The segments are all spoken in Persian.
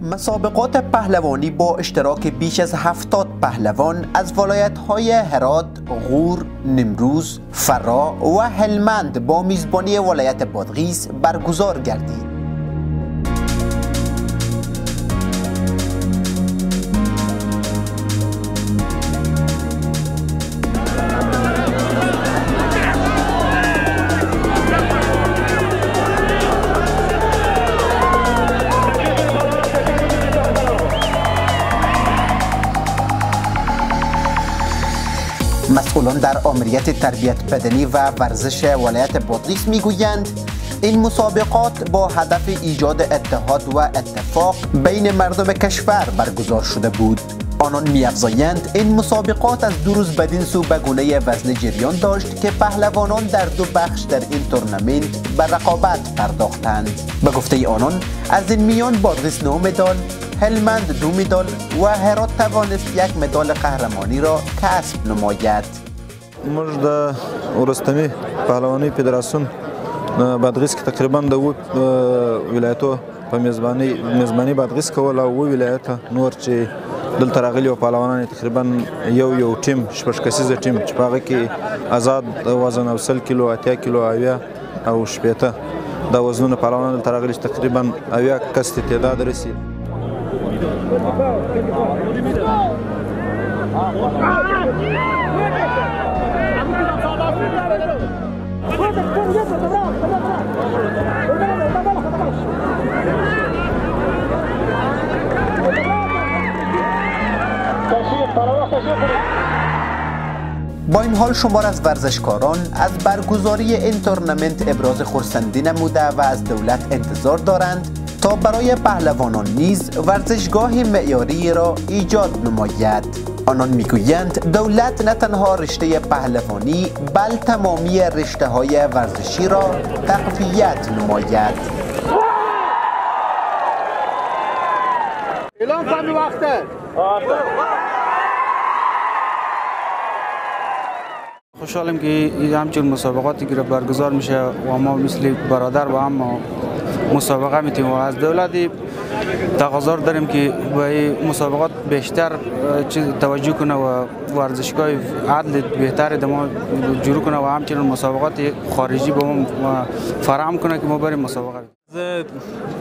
مسابقات پهلوانی با اشتراک بیش از 70 پهلوان از ولایت‌های هرات، غور، نیمروز، فرا و هلمند با میزبانی ولایت بادغیس برگزار گردید. مسئولان در آمریت تربیت بدنی و ورزش ولایت بادغیس میگویند این مسابقات با هدف ایجاد اتحاد و اتفاق بین مردم کشور برگزار شده بود. آنان می‌افزایند این مسابقات از 2 روز بدین سو به گونه وزن جریان داشت که پهلوانان در 2 بخش در این تورنمنت به رقابت پرداختند. به گفته آنان از این میان بادغیس 9 مدال، هلمند 2 مدال و هرات توانست 1 مدال قهرمانی را کسب نماید. موږ د ورستنی پهلوانی فدراسیون بادغیس کې تقریبا د ولایتو په میزبانی بادغیس کول او ولایت نور چې دلته راغلي او پهلوانان تقریبا یو ټیم 6 کسیز ټیم چې په هغه کې آزاد وزن او 100 کیلو 80 کیلو او 80 د وزنونو پهلوانان دلته راغلي چې تقریبا 80 کس ته تعداد رسید. با این حال شمار از ورزشکاران از برگزاری این تورنمنت ابراز خرسندی نموده و از دولت انتظار دارند تا برای پهلوانان نیز ورزشگاه معیاری را ایجاد نماید. آنان میگویند دولت نه تنها رشته پهلوانی بل تمامی رشته های ورزشی را تقویت نماید. اعلام کنم وقته. خوشحالم که همچون مسابقاتی که برگزار میشه و ما مثل برادر با هم مسابقه میتیم و از دولتی تقاضا داریم که به این مسابقات بیشتر توجه کنه و ورزشگاه عدل بهتر ما جور کنه و همچنین مسابقات خارجی به ما فراهم کنه که ما بریم مسابقه.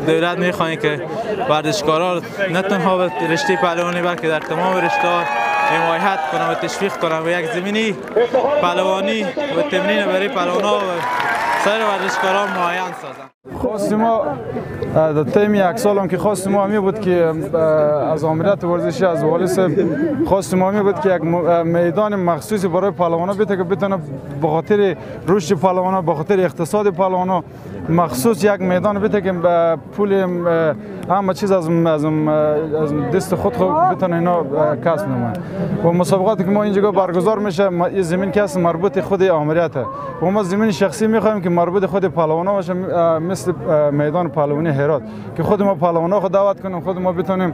دولت میخواهیم که ورزشکاران نه تنها به رشته پهلوانی بلکه در تمام رشته‌ها حمایت کنند و تشویق کنند و یک زمینی پهلوانی و تمرین برای پهلوانان و سایر ورزشکاران معین سازند. خواستیم ما در طی 1 سال هم که خواستیم ما همی بود که از آمریت ورزشی از والیس خواستیم ما همی بود که یک میدان مخصوصی برای پهلوانا بده که بتونه به خاطر رشد پهلوانا به خاطر اقتصاد پهلوانا مخصوص یک میدان بده که پول همه چیز از دست خود بتونه اینا کسب نماید. و مسابقاتی که ما اینجا برگزار میشه این زمین که است مربوط خود آمریته و ما زمین شخصی میخوایم که مربوط خود پهلوانا باشه مثل میدان پهلوانی هرات که خود ما پهلوانا خود دعوت کنیم خود ما بتونیم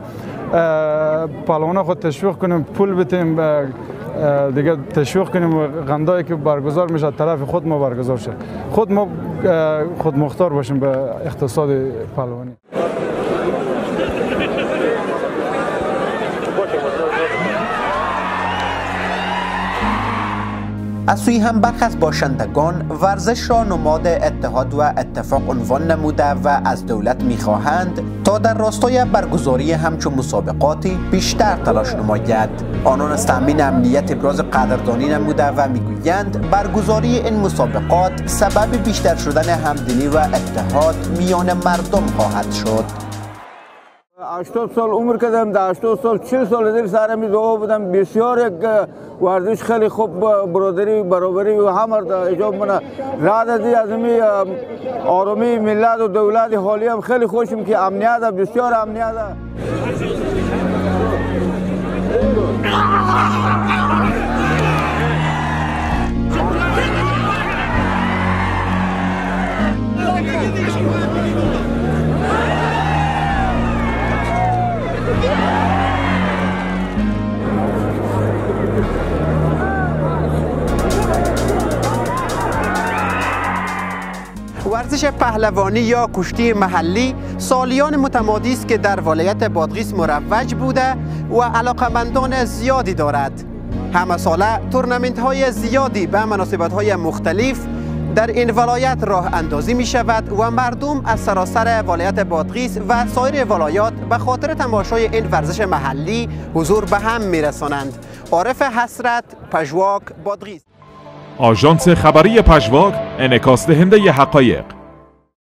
پهلوانا خود تشویق کنیم پول بدیم دیگه تشویق کنیم و غندایی که برگزار میشه طرف خود ما برگزار شه خود ما خود مختار باشیم به اقتصاد پهلوانی. از سوی هم برخی از باشندگان ورزش را نماد اتحاد و اتفاق عنوان نموده و از دولت می‌خواهند تا در راستای برگزاری همچون مسابقاتی بیشتر تلاش نماید. آنان از تأمین امنیت ابراز قدردانی نموده و میگویند برگزاری این مسابقات سبب بیشتر شدن همدلی و اتحاد میان مردم خواهد شد. 80 سال عمر کردم، در 80 سال 40 سال در سرمی دعا بودم. بسیار یک ورزش خیلی خوب برادری برابری و همه ایجاب منه. راد از می آرامی ملت و دولت حالی هم خیلی خوشم که امنیت بسیار امنیت. ورزش پهلوانی یا کشتی محلی سالیان متمادی است که در ولایت بادغیس مروج بوده و علاقمندان زیادی دارد. همه ساله تورنمنت های زیادی به مناسبت های مختلف در این ولایت راه اندازی می شود و مردم از سراسر ولایت بادغیس و سایر ولایات به خاطر تماشای این ورزش محلی حضور به هم می رسانند. عارف حسرت، پژواک، بادغیس. آژانس خبری پژواک، انعکاس دهنده حقایق.